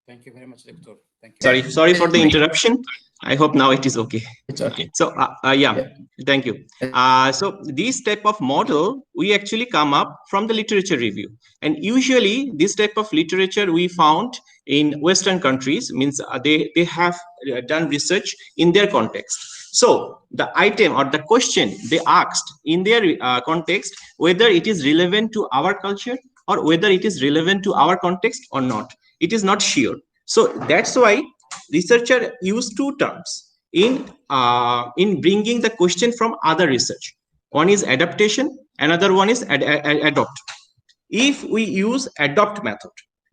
Thank you very much, Doctor. Thank you. Sorry for the interruption. I hope now it is okay. It's okay. So yeah, thank you. So this type of model we actually come up from the literature review, and usually this type of literature we found in Western countries, means they have done research in their context. So the item or the question they asked in their context, whether it is relevant to our culture or whether it is relevant to our context or not, it is not sure. So that's why researcher use two terms in bringing the question from other research. One is adaptation, another one is adopt. If we use adopt method,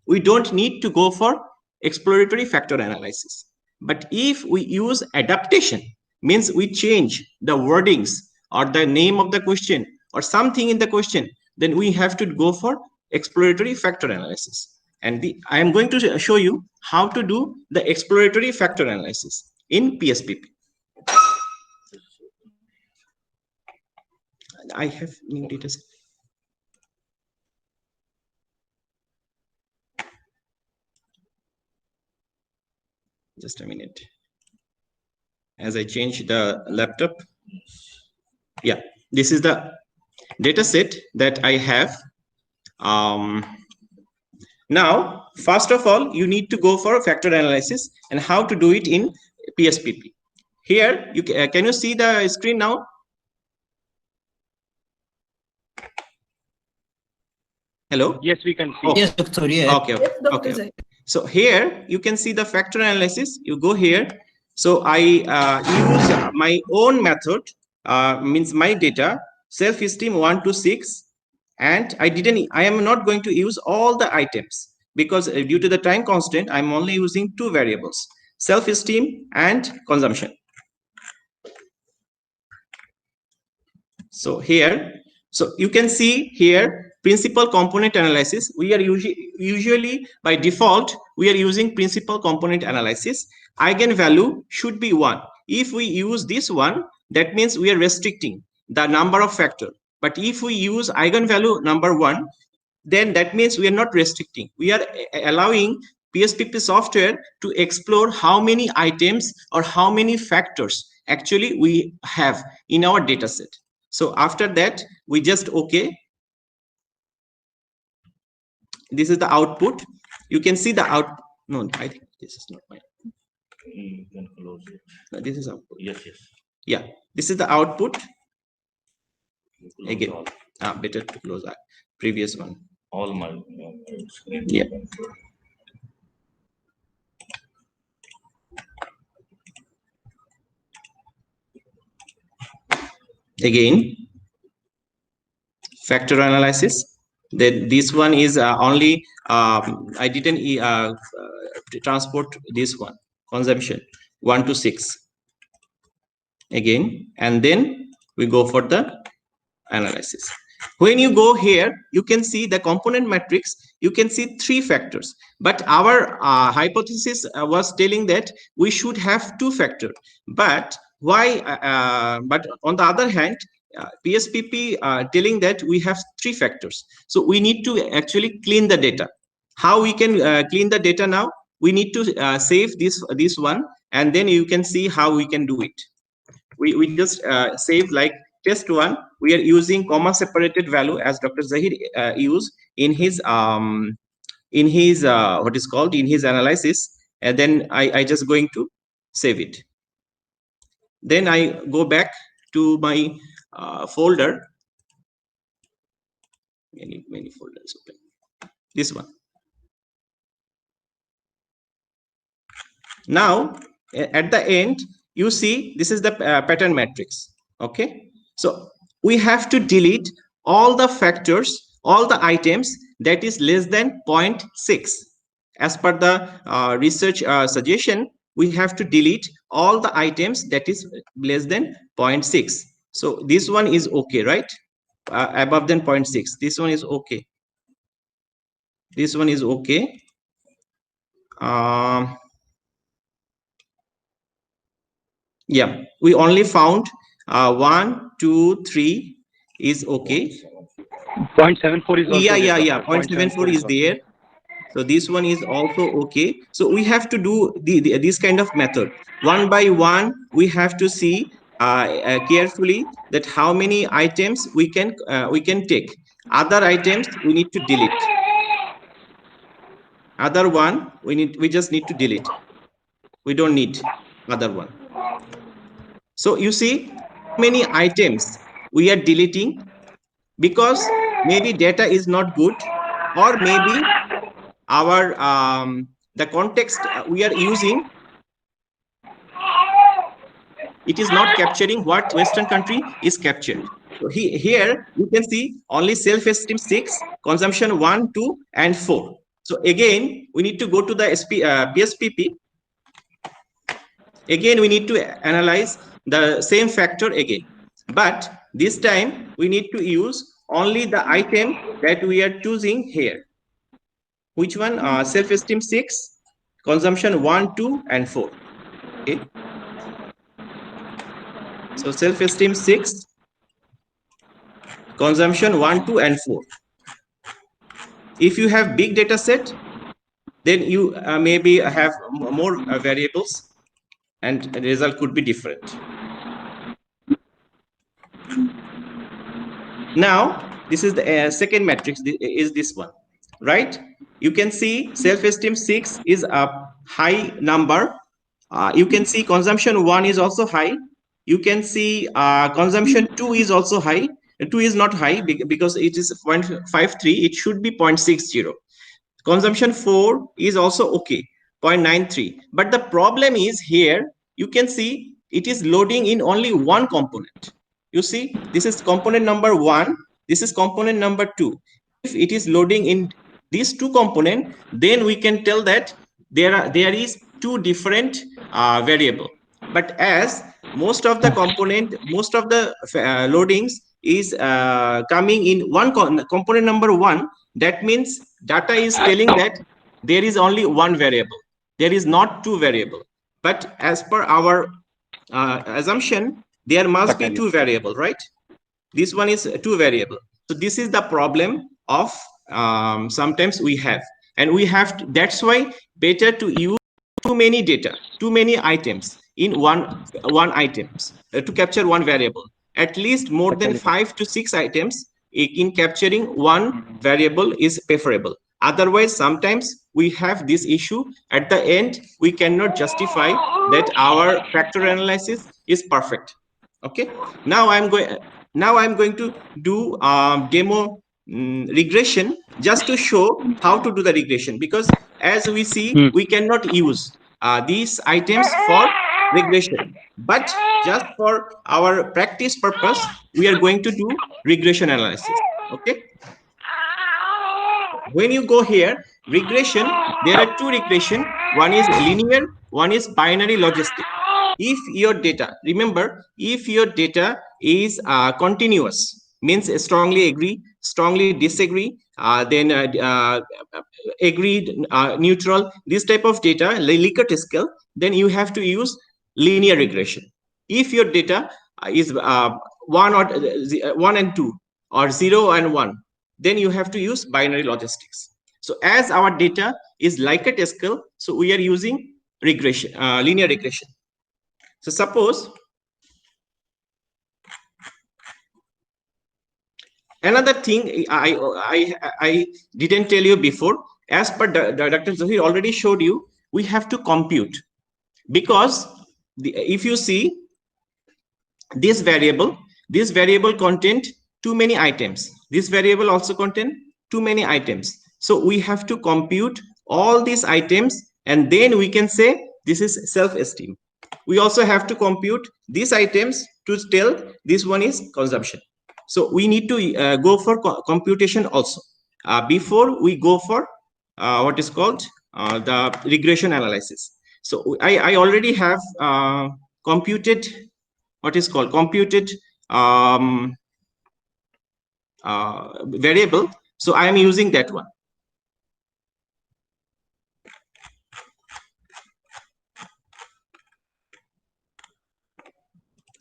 we don't need to go for exploratory factor analysis. But if we use adaptation, means we change the wordings or the name of the question or something in the question, then we have to go for exploratory factor analysis. And I am going to show you how to do the exploratory factor analysis in PSPP. I have new data set. Just a minute. As I change the laptop. Yeah, this is the data set that I have. Now, first of all, you need to go for a factor analysis and how to do it in PSPP. Here, you can you see the screen now? Hello? Yes, we can see. Oh. Yes, Doctor. Yeah. Okay. Okay. So here you can see the factor analysis. You go here. So I use my own method, means my data, self-esteem 1 to 6. And I am not going to use all the items because due to the time constraint, I'm only using two variables, self-esteem and consumption. So here, so you can see here, principal component analysis. We are usually by default, we are using principal component analysis. Eigenvalue should be 1. If we use this one, that means we are restricting the number of factors. But if we use eigenvalue number 1, then that means we are not restricting. We are allowing PSPP software to explore how many items or how many factors actually we have in our data set. So after that, we just okay. This is the output. You can see the out. No, I think this is not mine. You can close it. No, this is output. Yes. Yeah, this is the output. Close Again, all. better to close that previous one. All my screen. Yeah. Again, factor analysis. Then this one is only I didn't transport this one, consumption 1 to 6 again, and then we go for the analysis. When you go here, you can see the component matrix. You can see 3 factors, but our hypothesis was telling that we should have 2 factors. But why? But on the other hand, PSPP telling that we have 3 factors. So we need to actually clean the data. How we can clean the data now? We need to save this one, and then you can see how we can do it. We just save like test 1. We are using comma separated value as Dr. Zahir used in his what is called in his analysis, and then I just going to save it. Then I go back to my folder. Many folders open. This one. Now at the end, you see this is the pattern matrix. Okay, so we have to delete all the factors, all the items that is less than 0.6. As per the research suggestion, we have to delete all the items that is less than 0.6. So this one is okay, right? Above than 0.6. This one is okay. This one is okay. Yeah, we only found 1, 2, 3 is okay. 0.74 is also Yeah. there. 0.74 is there. So this one is also okay. So we have to do this kind of method. One by one, we have to see carefully that how many items we can take. Other items we need to delete. Other one we just need to delete. We don't need other one. So you see many items we are deleting because maybe data is not good, or maybe our the context we are using, it is not capturing what Western country is captured. So here you can see only self-esteem 6, consumption 1, 2, and 4. So again, we need to go to the PSPP. Again, we need to analyze the same factor again. But this time, we need to use only the item that we are choosing here. Which one? Self-esteem 6, consumption 1, 2, and 4. Okay. So self-esteem 6, consumption 1, 2, and 4. If you have big data set, then you maybe have more variables, and the result could be different. Now, this is the second matrix, is this one, right? You can see self-esteem 6 is a high number. You can see consumption 1 is also high. You can see consumption 2 is also high. 2 is not high because it is 0.53. It should be 0.60. Consumption 4 is also okay, 0.93. But the problem is here, you can see it is loading in only one component. You see, this is component number 1. This is component number 2. If it is loading in these two components, then we can tell that there is two different variable. But as most of the component, most of the loadings is coming in one component number 1, that means data is telling that there is only one variable. There is not two variable. But as per our assumption, there must be two variable, right? This one is two variable. So this is the problem of sometimes we have, and we have to, that's why better to use too many data, too many items in one items to capture one variable. At least more than 5 to 6 items in capturing one variable is preferable. Otherwise, sometimes we have this issue. At the end, we cannot justify that our factor analysis is perfect. Okay. Now I'm going to do demo regression just to show how to do the regression, because as we see, we cannot use these items for regression, but just for our practice purpose, we are going to do regression analysis. Okay. When you go here, regression, there are two regression. One is linear, one is binary logistic. If your data, remember, if your data is continuous, means strongly agree, strongly disagree, then agreed, neutral, this type of data, Likert scale, then you have to use linear regression. If your data is 1 and 2 or 0 and 1, then you have to use binary logistics. So as our data is Likert scale, so we are using regression, linear regression. So suppose another thing I didn't tell you before, as per Dr. Zahir already showed you, we have to compute, because if you see this variable content too many items. This variable also contain too many items. So we have to compute all these items, and then we can say this is self-esteem. We also have to compute these items to tell this one is consumption. So we need to go for computation also before we go for what is called the regression analysis. So I already have computed what is called computed variable. So I am using that one.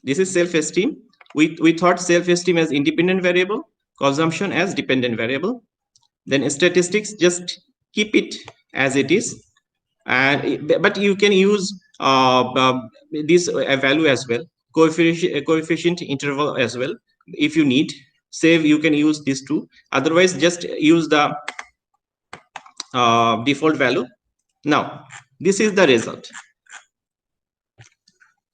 This is self-esteem. We thought self-esteem as independent variable, consumption as dependent variable. Then statistics, just keep it as it is, and but you can use this value as well, coefficient interval as well. If you need save, you can use these two. Otherwise, just use the default value. Now, this is the result.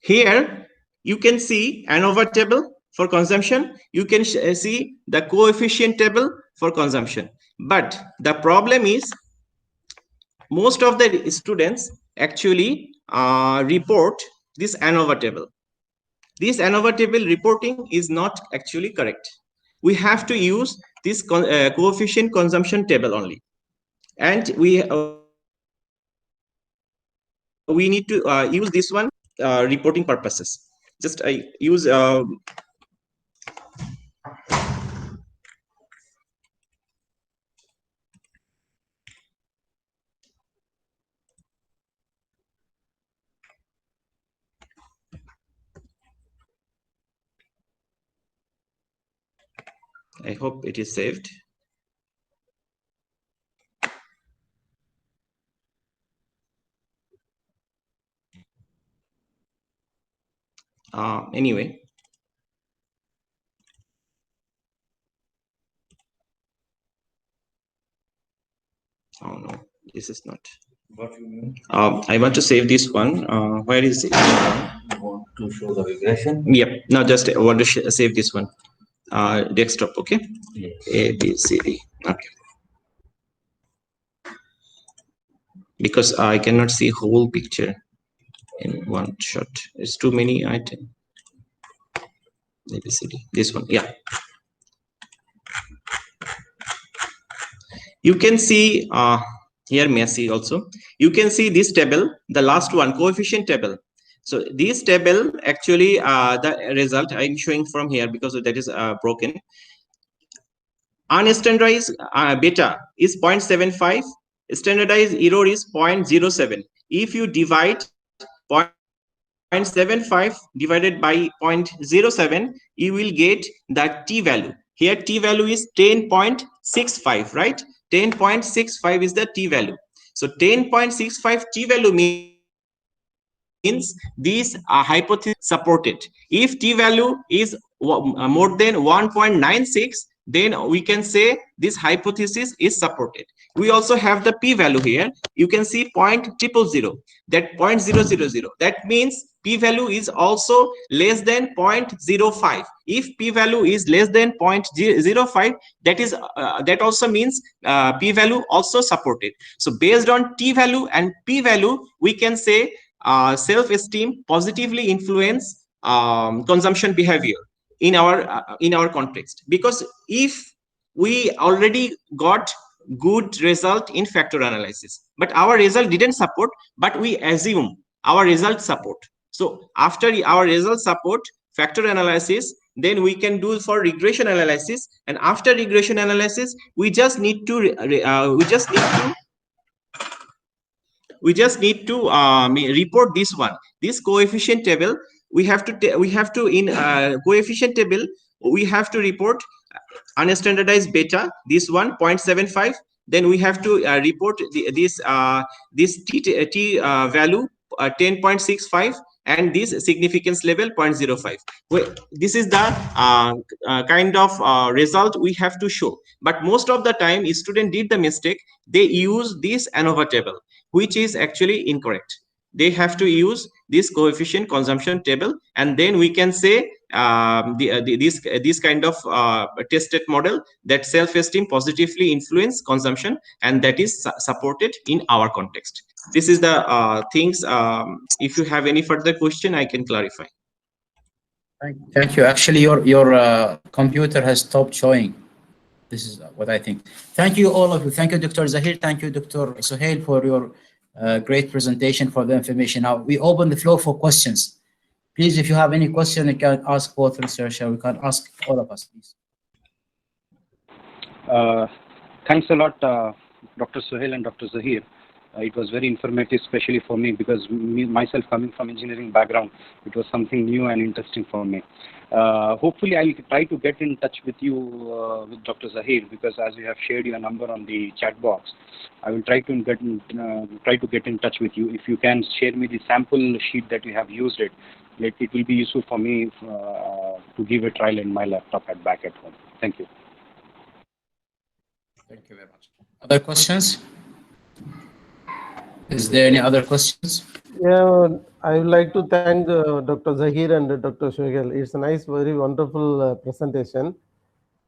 Here, you can see ANOVA table for consumption. You can see the coefficient table for consumption. But the problem is, most of the students actually report this ANOVA table. This ANOVA table reporting is not actually correct. We have to use this coefficient consumption table only. And we need to use this one reporting purposes. Just I use I hope it is saved. Anyway, oh no, this is not. What you mean? I want to save this one. Where is it? You want to show the regression? Yep. Now just I want to save this one. Desktop. Okay. Yes. A B C D. Okay. Because I cannot see whole picture in one shot. It's too many items. A B C D. This one. Yeah. You can see here, may I see also, you can see this table, the last one, coefficient table. So this table actually the result I'm showing from here because that is broken. Unstandardized beta is 0.75, standardized error is 0.07. If you divide 0.75 divided by 0.07, you will get the t value. Here t value is 10.65, right? 10.65 is the t value. So 10.65 t value means this hypothesis supported. If t value is more than 1.96, then we can say this hypothesis is supported. We also have the p value here. You can see 0.000, that 0.000. That means p value is also less than 0.05. If p value is less than 0.05, that is that also means p value also supported. So based on t value and p value, we can say self-esteem positively influence consumption behavior in our context. Because if we already got good result in factor analysis, but our result didn't support, but we assume our result support. So after our result support factor analysis, then we can do for regression analysis, and after regression analysis, we just need to report this one, this coefficient table. We have to in coefficient table we have to report unstandardized beta, this one 0.75. Then we have to report this t value 10.65, and this significance level 0.05. This is the kind of result we have to show. But most of the time, student did the mistake. They use this ANOVA table, which is actually incorrect. They have to use this coefficient consumption table, and then we can say this kind of tested model that self-esteem positively influence consumption, and that is supported in our context. This is the things. If you have any further question, I can clarify. Thank you. Actually, your computer has stopped showing. This is what I think. Thank you, all of you. Thank you, Dr. Zahir. Thank you, Dr. Suhail, for your great presentation, for the information. Now we open the floor for questions. Please, if you have any question, you can ask both researchers. We can ask all of us, please. Thanks a lot, Dr. Suhail and Dr. Zahir. It was very informative, especially for me, because myself coming from engineering background, it was something new and interesting for me. Hopefully, I'll try to get in touch with you, with Dr. Zahir, because as you have shared your number on the chat box, I will try to get in touch with you. If you can share me the sample sheet that you have used it will be useful for me to give a trial in my laptop back at home. Thank you. Thank you very much. Other questions? Is there any other questions? Yeah, I would like to thank Dr. Zahir and Dr. Sohail. It's a nice, very wonderful presentation.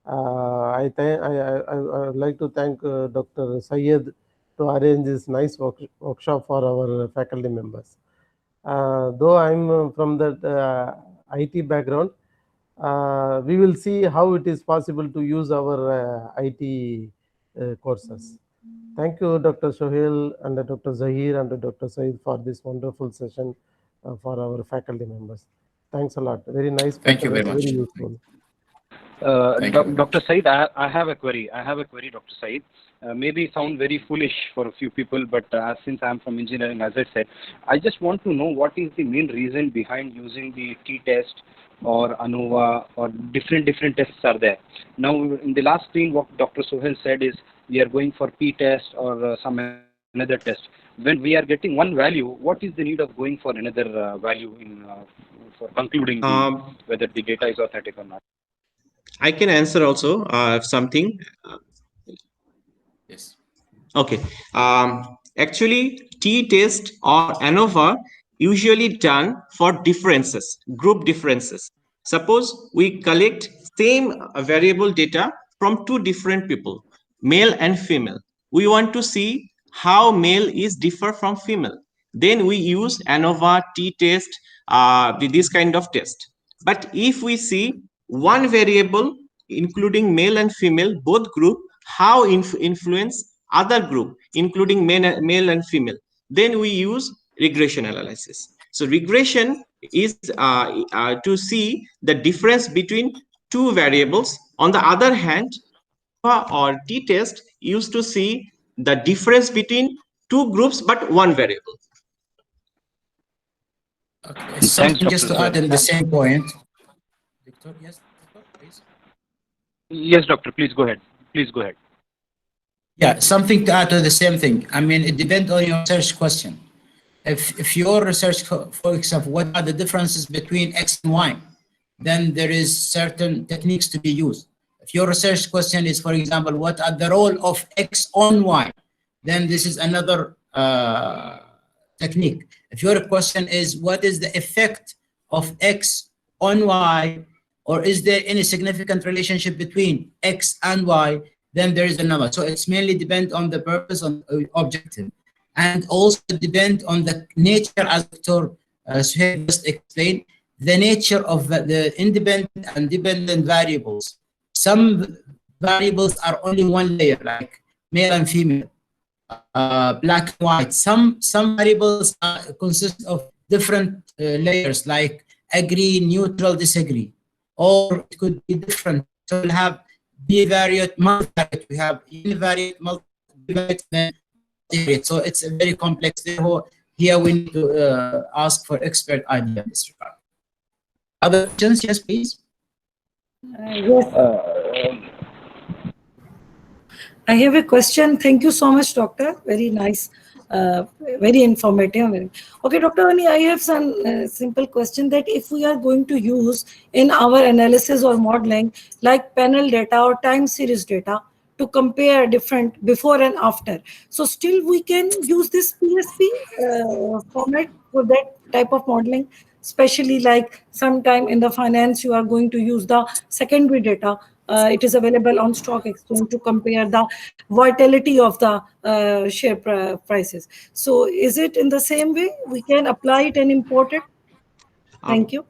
I would like to thank Dr. Syed to arrange this nice workshop for our faculty members. Though I'm from that IT background, we will see how it is possible to use our IT courses. Thank you, Dr. Sohail and Dr. Zahir and Dr. Syed for this wonderful session for our faculty members. Thanks a lot. Very nice. Thank you very much. Very useful. Dr. Syed, I have a query. Dr. Syed. Maybe sound very foolish for a few people, but since I'm from engineering, as I said, I just want to know what is the main reason behind using the t-test or ANOVA or different tests are there. Now, in the last screen, what Dr. Sohail said is we are going for p-test or some another test. When we are getting one value, what is the need of going for another value for concluding whether the data is authentic or not? I can answer also something. Yes. Okay. Actually, t-test or ANOVA usually done for differences, group differences. Suppose we collect same variable data from two different people, male and female. We want to see how male is differ from female. Then we use ANOVA, t-test, this kind of test. But if we see one variable, including male and female, both group, how influence other group, including male and female, then we use regression analysis. So regression is to see the difference between two variables. On the other hand, or t-test used to see the difference between two groups but one variable. Okay. Something just to add in the same point. Victor, yes, please. Yes, doctor, please go ahead. Yeah, something to add to the same thing. I mean, it depends on your research question. If your research, for example, what are the differences between X and Y, then there is certain techniques to be used. If your research question is, for example, what are the role of X on Y, then this is another technique. If your question is, what is the effect of X on Y, or is there any significant relationship between X and Y, then there is another. So it's mainly depend on the purpose, on objective, and also depend on the nature, as Dr. Suhail just explained, the nature of the independent and dependent variables. Some variables are only one layer, like male and female, black and white. Some variables consist of different layers, like agree, neutral, disagree, or it could be different. So we'll have bivariate, multivariate. We have univariate, multivariate, then multivariate. So it's a very complex. Therefore, here we need to ask for expert idea in this regard. Other questions? Yes, please. Yes. I have a question. Thank you so much, doctor. Very nice, very informative. Okay, Dr. Ani, I have some simple question that if we are going to use in our analysis or modeling, like panel data or time series data, to compare different before and after, so still we can use this PSP format for that type of modeling, especially like sometime in the finance you are going to use the secondary data. It is available on stock exchange to compare the volatility of the share prices. So is it in the same way we can apply it and import it? Thank you.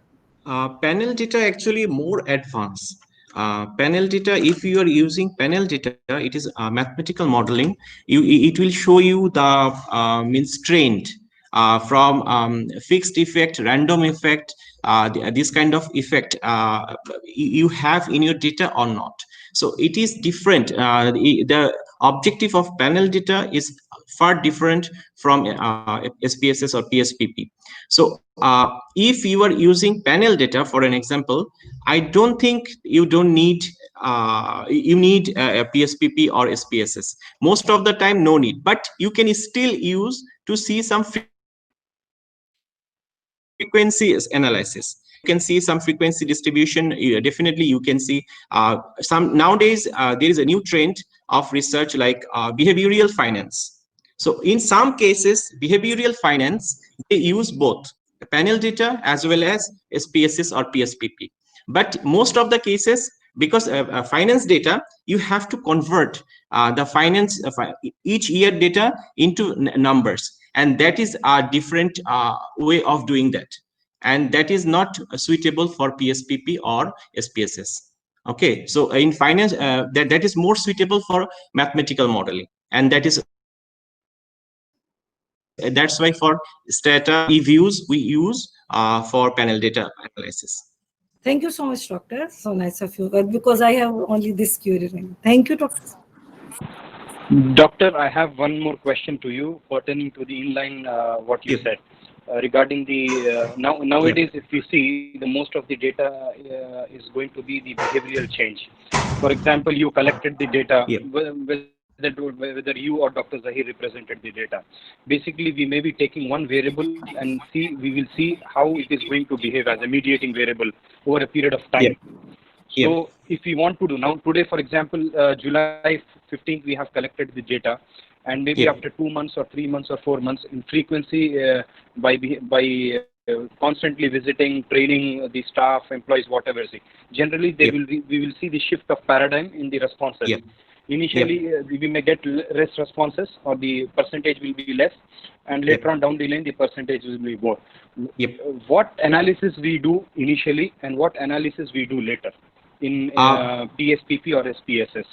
Panel data actually more advanced. Panel data, if you are using panel data, it is mathematical modeling. It will show you the means trend from fixed effect, random effect, this kind of effect you have in your data or not. So it is different. The objective of panel data is far different from SPSS or PSPP. So if you are using panel data, for an example, I don't think you need a PSPP or SPSS. Most of the time, no need, but you can still use to see some frequency analysis. You can see some frequency distribution. Definitely you can see some nowadays there is a new trend of research like behavioral finance. So in some cases, behavioral finance, they use both panel data as well as SPSS or PSPP. But most of the cases, because finance data, you have to convert the finance each year data into numbers, and that is a different way of doing that, and that is not suitable for PSPP or SPSS. Okay, so in finance, that is more suitable for mathematical modeling, and that's why for strata reviews we use for panel data analysis. Thank you so much, Doctor. So nice of you, because I have only this query. Thank you, Doctor. Doctor, I have one more question to you pertaining to the inline what you said regarding the nowadays. If you see, the most of the data is going to be the behavioral change. For example, you collected the data, whether you or Dr. Zahir represented the data. Basically, we may be taking one variable and we will see how it is going to behave as a mediating variable over a period of time. So if we want to do now today, for example, July 15th, we have collected the data, and maybe after 2 months or 3 months or 4 months in frequency, by constantly visiting, training the staff, employees, whatever. Generally, we will see the shift of paradigm in the responses. Initially, we may get less responses, or the percentage will be less, and later on down the line, the percentage will be more. What analysis we do initially, and what analysis we do later in PSPP or SPSS?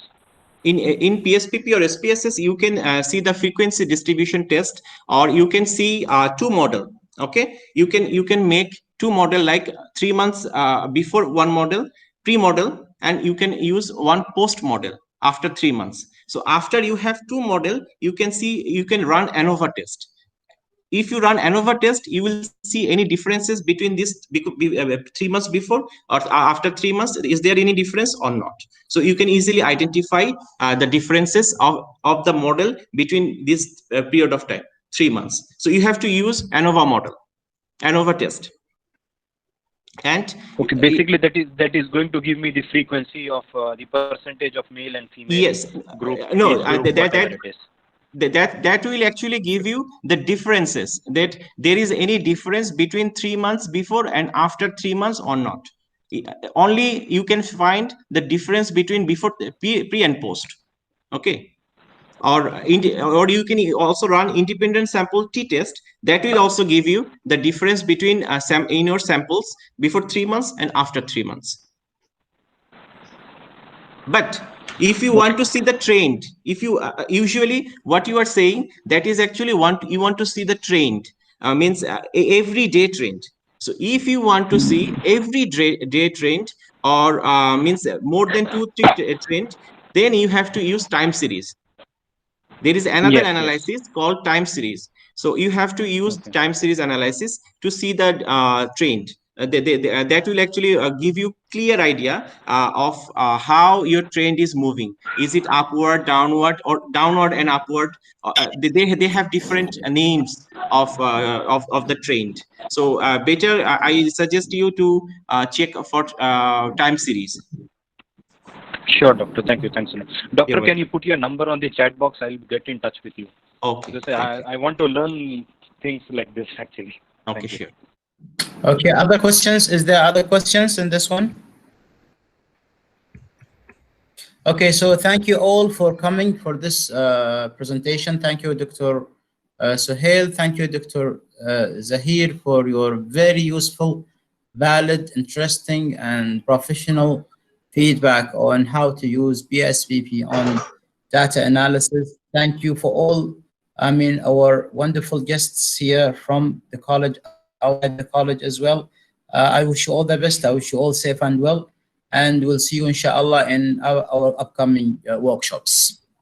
In PSPP or SPSS, you can see the frequency distribution test, or you can see two model. Okay, you can make two model, like 3 months before one model, pre-model, and you can use one post model after 3 months. So after you have two model, you can run ANOVA test. If you run ANOVA test, you will see any differences between this 3 months before or after 3 months. Is there any difference or not? So you can easily identify the differences of the model between this period of time, 3 months. So you have to use ANOVA model, ANOVA test. And basically that is going to give me the frequency of the percentage of male and female group. That will actually give you the differences, that there is any difference between 3 months before and after 3 months or not. Only you can find the difference between before, pre and post. Okay, or you can also run independent sample t-test. That will also give you the difference between in your samples before 3 months and after 3 months. But if you want to see the trend, if you usually what you are saying, that is actually you want to see the trend, means everyday trend. So if you want to see every day trend, or means more than 2-3 trend, then you have to use time series. There is another analysis called time series. So you have to use time series analysis to see the trend. That will actually give you clear idea of how your trend is moving. Is it upward, downward, or downward and upward? They have different names of the trend. So better I suggest you to check for time series. Sure, Doctor. Thank you. Thanks a lot. Doctor, can you put your number on the chat box? I'll get in touch with you. Okay. Because I want to learn things like this, actually. Okay, sure. Okay, other questions? Is there other questions in this one? Okay, so thank you all for coming for this presentation. Thank you, Dr. Suhail. Thank you, Dr. Zahir, for your very useful, valid, interesting, and professional feedback on how to use PSPP on data analysis. Thank you for all, our wonderful guests here from the college, outside the college as well. I wish you all the best. I wish you all safe and well. And we'll see you, inshallah, in our upcoming workshops.